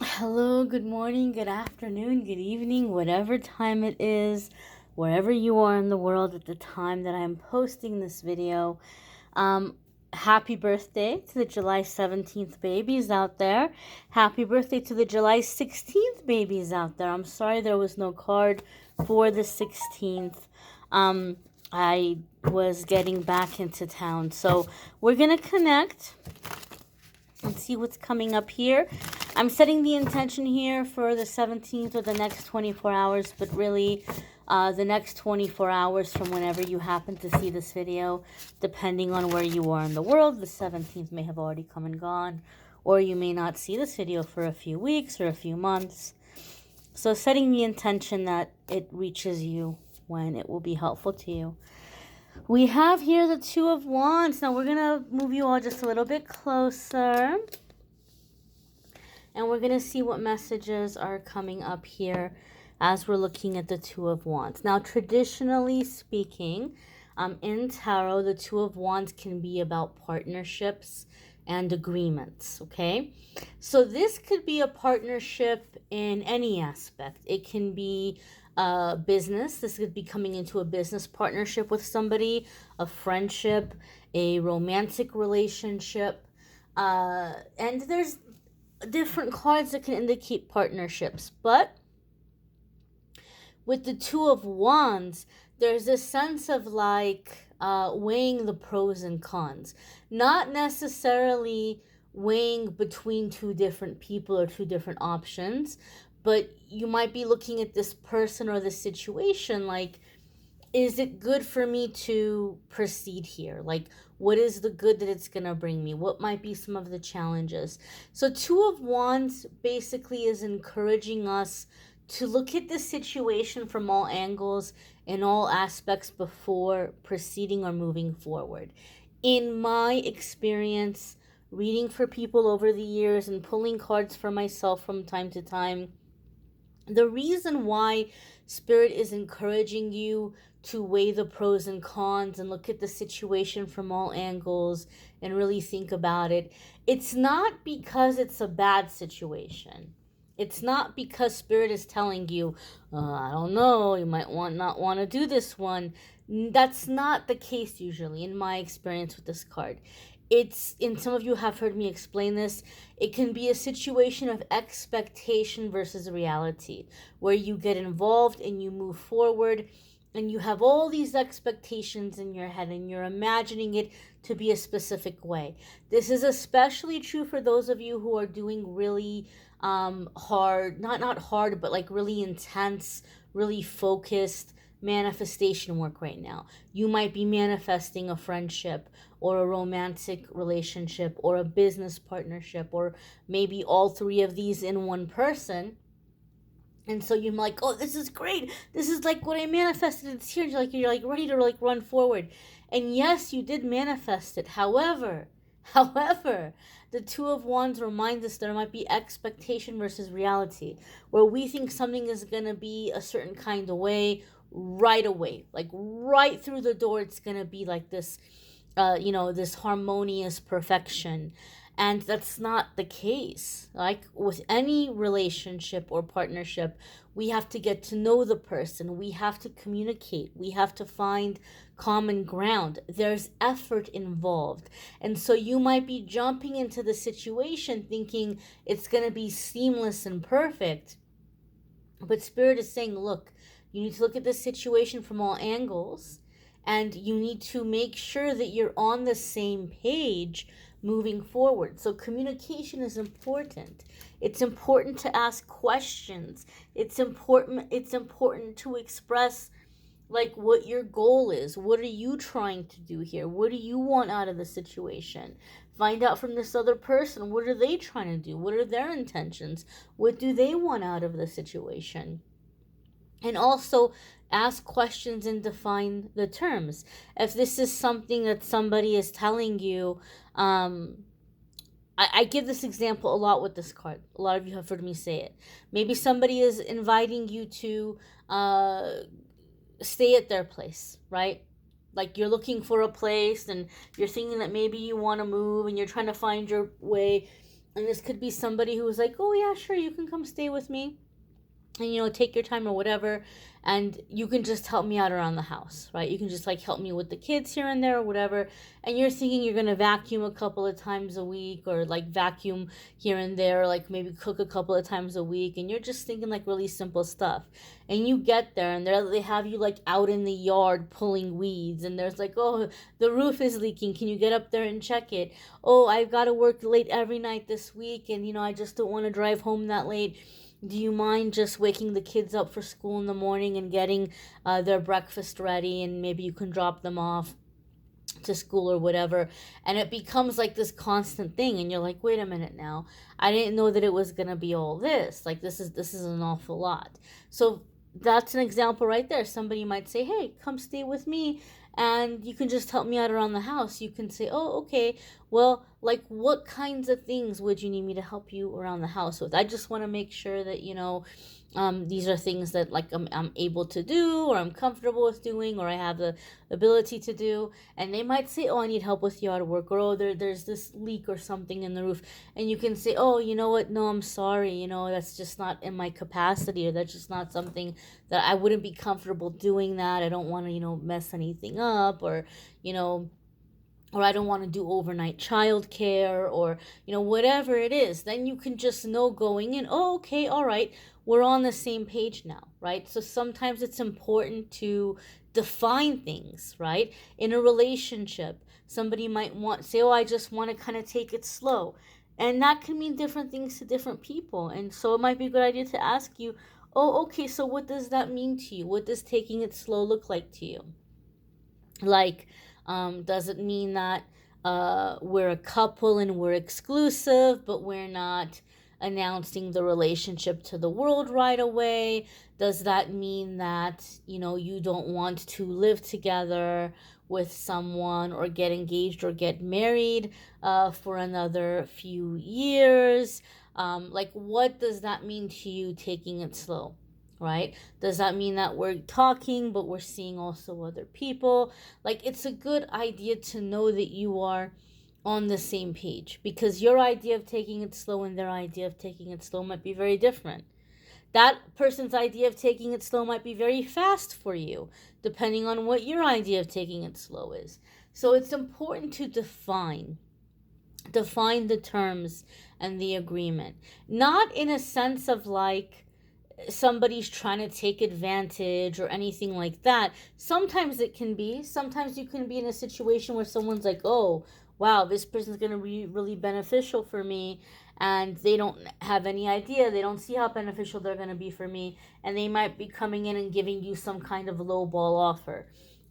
Hello, good morning, good afternoon, good evening, whatever time it is, wherever you are in the world at the time that I'm posting this video. Um, Happy birthday to the July 17th babies out there. Happy birthday to the July 16th babies out there. I'm sorry there was no card for the 16th. I was getting back into town. So we're going to connect and see what's coming up here. I'm setting the intention here for the 17th or the next 24 hours, but really the next 24 hours from whenever you happen to see this video, depending on where you are in the world. The 17th may have already come and gone, or you may not see this video for a few weeks or a few months. So setting the intention that it reaches you when it will be helpful to you. We have here the Two of Wands. Now we're going to move you all just a little bit closer. And we're going to see what messages are coming up here as we're looking at the Two of Wands. Now, traditionally speaking, in tarot, the Two of Wands can be about partnerships and agreements, okay? So this could be a partnership in any aspect. It can be business. This could be coming into a business partnership with somebody, a friendship, a romantic relationship. And there's different cards that can indicate partnerships, but with the Two of Wands, there's a sense of weighing the pros and cons, not necessarily weighing between two different people or two different options, but you might be looking at this person or this situation like, is it good for me to proceed here? Like, what is the good that it's going to bring me? What might be some of the challenges? So, Two of Wands basically is encouraging us to look at the situation from all angles and all aspects before proceeding or moving forward. In my experience, reading for people over the years and pulling cards for myself from time to time, the reason why Spirit is encouraging you to weigh the pros and cons and look at the situation from all angles and really think about it, it's not because it's a bad situation. It's not because Spirit is telling you, I don't know, you might not want to do this one. That's not the case usually in my experience with this card. It's, and some of you have heard me explain this, it can be a situation of expectation versus reality, where you get involved and you move forward and you have all these expectations in your head and you're imagining it to be a specific way. This is especially true for those of you who are doing really hard, not hard, but like really intense, really focused manifestation work right now. You might be manifesting a friendship or a romantic relationship or a business partnership, or maybe all three of these in one person. And so you're like, oh, this is great. This is like what I manifested. It's here. You're like ready to like run forward. And yes, you did manifest it. However, the Two of Wands reminds us there might be expectation versus reality, where we think something is gonna be a certain kind of way right away, like right through the door. It's gonna be like this, this harmonious perfection. And that's not the case. Like with any relationship or partnership, we have to get to know the person. We have to communicate. We have to find common ground. There's effort involved. And so you might be jumping into the situation thinking it's going to be seamless and perfect. But Spirit is saying, look, you need to look at this situation from all angles, and you need to make sure that you're on the same page moving forward. So communication is important. It's important to ask questions. It's important to express like what your goal is. What are you trying to do here? What do you want out of the situation? Find out from this other person, what are they trying to do? What are their intentions? What do they want out of the situation? And also ask questions and define the terms. If this is something that somebody is telling you, I give this example a lot with this card. A lot of you have heard me say it. Maybe somebody is inviting you to stay at their place, right? Like you're looking for a place and you're thinking that maybe you want to move and you're trying to find your way. And this could be somebody who was like, oh yeah, sure, you can come stay with me, and take your time or whatever, and you can just help me out around the house, right? You can just like help me with the kids here and there or whatever. And you're thinking you're going to vacuum a couple of times a week, or like vacuum here and there, like maybe cook a couple of times a week, and you're just thinking like really simple stuff. And you get there and they have you like out in the yard pulling weeds, and there's like, oh, the roof is leaking, can you get up there and check it? Oh, I've got to work late every night this week, and I just don't want to drive home that late. Do you mind just waking the kids up for school in the morning and getting their breakfast ready, and maybe you can drop them off to school or whatever? And it becomes like this constant thing, and you're like, wait a minute now, I didn't know that it was going to be all this. Like, this is an awful lot. So that's an example right there. Somebody might say, hey, come stay with me and you can just help me out around the house. You can say, oh, okay, well, like, what kinds of things would you need me to help you around the house with? I just want to make sure that, these are things that like I'm able to do, or I'm comfortable with doing, or I have the ability to do. And they might say, oh, I need help with yard work, or oh, there's this leak or something in the roof. And you can say, oh, you know what, no, I'm sorry, that's just not in my capacity, or that's just not something that I wouldn't be comfortable doing. That I don't want to mess anything up, or you know or I don't want to do overnight childcare, or whatever it is. Then you can just know going in, oh, okay, all right, we're on the same page now, right? So sometimes it's important to define things, right? In a relationship, somebody might say, oh, I just want to kind of take it slow. And that can mean different things to different people. And so it might be a good idea to ask you, oh, okay, so what does that mean to you? What does taking it slow look like to you? Like, does it mean that we're a couple and we're exclusive, but we're not announcing the relationship to the world right away? Does that mean that, you don't want to live together with someone, or get engaged or get married for another few years? Like, what does that mean to you, taking it slow? Right? Does that mean that we're talking, but we're seeing also other people? Like, it's a good idea to know that you are on the same page, because your idea of taking it slow and their idea of taking it slow might be very different. That person's idea of taking it slow might be very fast for you, depending on what your idea of taking it slow is. So it's important to define the terms and the agreement, not in a sense of like somebody's trying to take advantage or anything like that. Sometimes it can be. Sometimes you can be in a situation where someone's like, oh, wow, this person's going to be really beneficial for me. And they don't have any idea. They don't see how beneficial they're going to be for me. And they might be coming in and giving you some kind of low ball offer.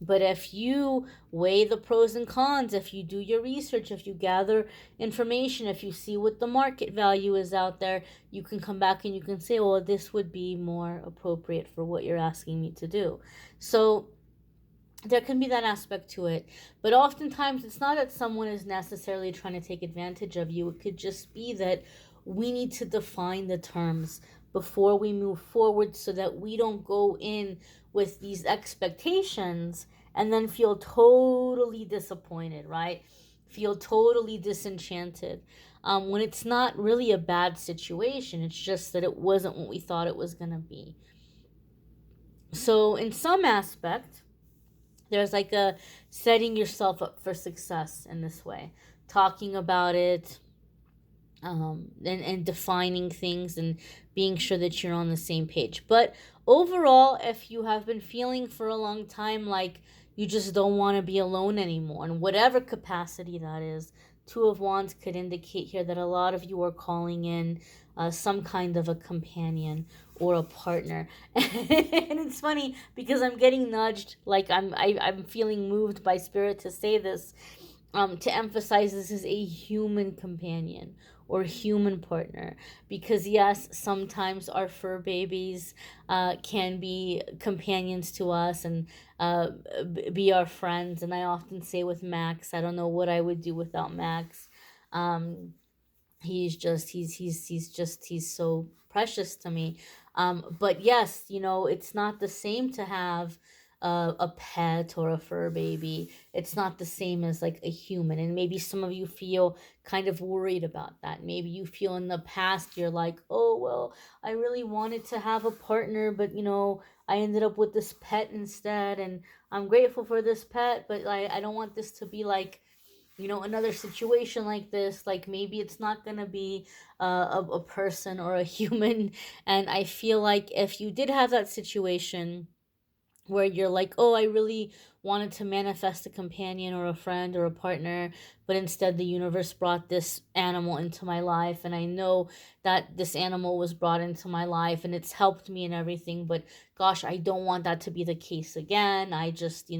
But if you weigh the pros and cons, if you do your research, if you gather information, if you see what the market value is out there, you can come back and you can say, well, this would be more appropriate for what you're asking me to do. So there can be that aspect to it. But oftentimes it's not that someone is necessarily trying to take advantage of you. It could just be that we need to define the terms before we move forward, so that we don't go in with these expectations and then feel totally disappointed, right? Feel totally disenchanted, when it's not really a bad situation. It's just that it wasn't what we thought it was going to be. So in some aspect, there's like a setting yourself up for success in this way, talking about it, and defining things and being sure that you're on the same page. But overall, if you have been feeling for a long time like you just don't want to be alone anymore, in whatever capacity that is, Two of Wands could indicate here that a lot of you are calling in some kind of a companion or a partner. And it's funny because I'm getting nudged, like I'm feeling moved by spirit to say this, to emphasize this is a human companion or human partner. Because yes, sometimes our fur babies can be companions to us, and be our friends. And I often say with Max, I don't know what I would do without Max. He's so precious to me. But yes, it's not the same to have a pet or a fur baby. It's not the same as like a human. And maybe some of you feel kind of worried about that. Maybe you feel in the past you're like, oh, well, I really wanted to have a partner, but I ended up with this pet instead. And I'm grateful for this pet, but I don't want this to be like, another situation like this. Like maybe it's not going to be a person or a human. And I feel like if you did have that situation where you're like, oh, I really wanted to manifest a companion or a friend or a partner, but instead the universe brought this animal into my life. And I know that this animal was brought into my life and it's helped me and everything. But gosh, I don't want that to be the case again. I just,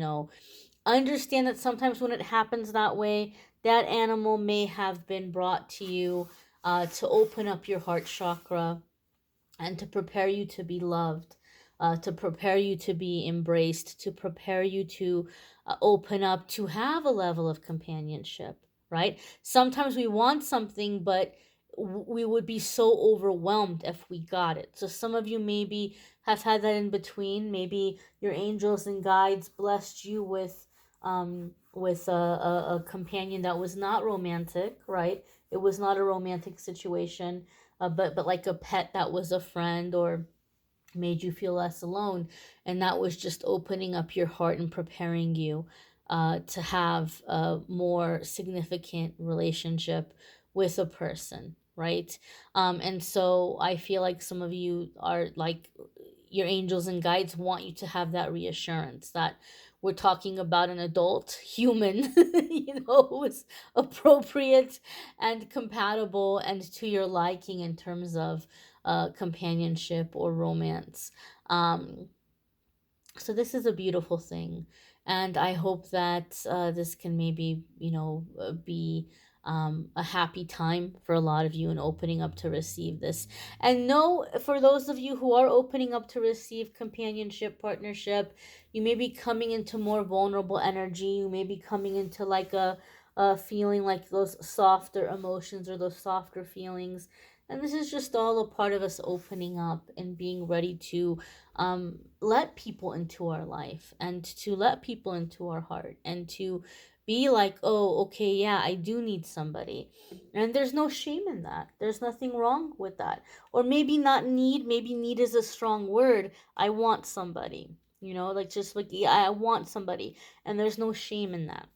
understand that sometimes when it happens that way, that animal may have been brought to you to open up your heart chakra and to prepare you to be loved, to prepare you to be embraced, to prepare you to open up, to have a level of companionship, right? Sometimes we want something, but we would be so overwhelmed if we got it. So some of you maybe have had that in between. Maybe your angels and guides blessed you with a companion that was not romantic, right? It was not a romantic situation, but like a pet that was a friend or made you feel less alone, and that was just opening up your heart and preparing you to have a more significant relationship with a person, right? And so I feel like some of you are like, your angels and guides want you to have that reassurance that we're talking about an adult human, who is appropriate and compatible and to your liking in terms of companionship or romance. Um, so this is a beautiful thing, and I hope that this can maybe be a happy time for a lot of you in opening up to receive this. And know, for those of you who are opening up to receive companionship, partnership, you may be coming into more vulnerable energy. You may be coming into like a feeling like those softer emotions or those softer feelings. And this is just all a part of us opening up and being ready to let people into our life and to let people into our heart and to be like, oh, okay, yeah, I do need somebody. And there's no shame in that. There's nothing wrong with that. Or maybe not need, maybe need is a strong word. I want somebody, like just like, yeah, I want somebody. And there's no shame in that.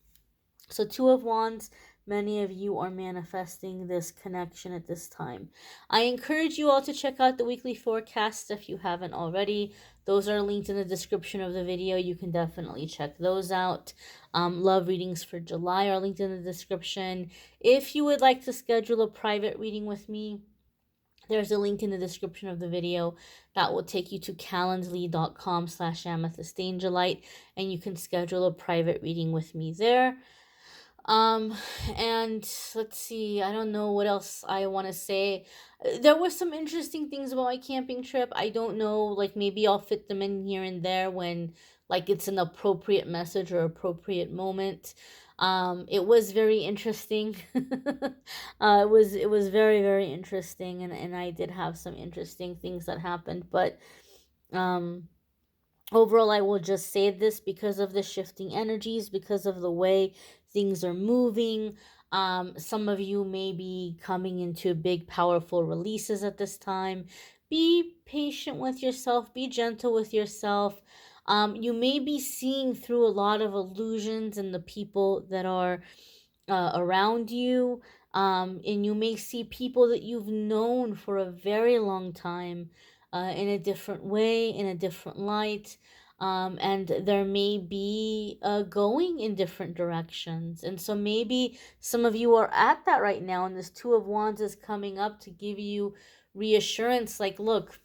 So, Two of Wands, many of you are manifesting this connection at this time. I encourage you all to check out the weekly forecasts if you haven't already. Those are linked in the description of the video. You can definitely check those out. Love readings for July are linked in the description. If you would like to schedule a private reading with me, there's a link in the description of the video that will take you to calendly.com/amethystangelite, and you can schedule a private reading with me there. Um, and let's see, I don't know what else I want to say. There were some interesting things about my camping trip. I don't know, like maybe I'll fit them in here and there when like it's an appropriate message or appropriate moment. It was very interesting. It was very, very interesting, and I did have some interesting things that happened, but um overall, I will just say this: because of the shifting energies, because of the way things are moving, some of you may be coming into big, powerful releases at this time. Be patient with yourself, be gentle with yourself. You may be seeing through a lot of illusions and the people that are around you. And you may see people that you've known for a very long time in a different way, in a different light. And there may be going in different directions. And so maybe some of you are at that right now, and this Two of Wands is coming up to give you reassurance like, look,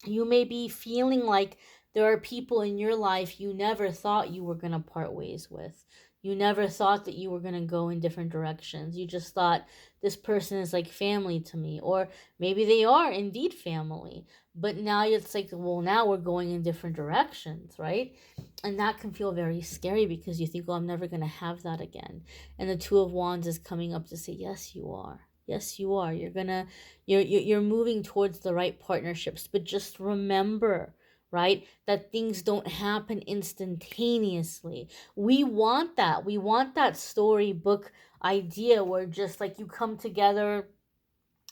you may be feeling like there are people in your life you never thought you were going to part ways with. You never thought that you were going to go in different directions. You just thought this person is like family to me. Or maybe they are indeed family. But now it's like, well, now we're going in different directions, right? And that can feel very scary because you think, oh, I'm never going to have that again. And the Two of Wands is coming up to say, yes, you are. Yes, you are. You're moving towards the right partnerships, but just remember, right? That things don't happen instantaneously. We want that. We want that storybook idea where just like you come together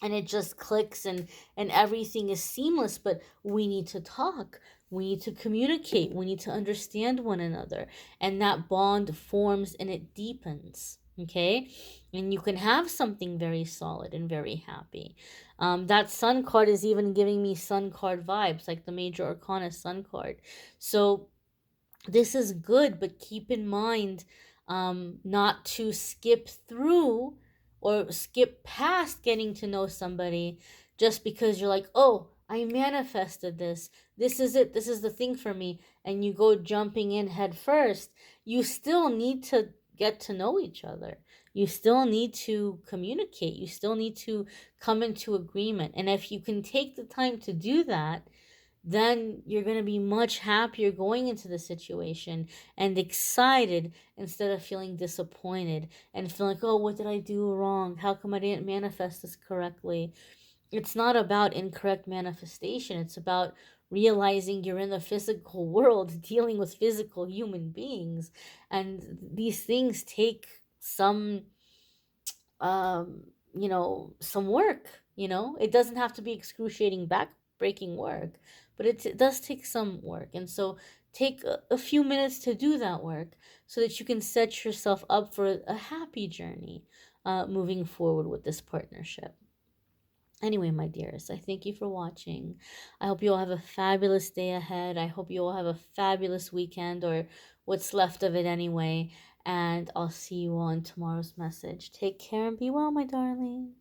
and it just clicks and everything is seamless, but we need to talk, we need to communicate, we need to understand one another, and that bond forms and it deepens. Okay, and you can have something very solid and very happy. That sun card is even giving me sun card vibes, like the major arcana sun card. So this is good, but keep in mind, not to skip through or skip past getting to know somebody just because you're like, oh, I manifested this. This is it. This is the thing for me. And you go jumping in head first. You still need to get to know each other. You still need to communicate. You still need to come into agreement. And if you can take the time to do that, then you're going to be much happier going into the situation and excited instead of feeling disappointed and feeling like, oh, what did I do wrong? How come I didn't manifest this correctly? It's not about incorrect manifestation. It's about realizing you're in the physical world dealing with physical human beings. And these things take some some work. It doesn't have to be excruciating back breaking work, but it does take some work. And so take a few minutes to do that work so that you can set yourself up for a happy journey moving forward with this partnership. Anyway, my dears, I thank you for watching. I hope you all have a fabulous day ahead. I hope you all have a fabulous weekend, or what's left of it anyway. And I'll see you on tomorrow's message. Take care and be well, my darling.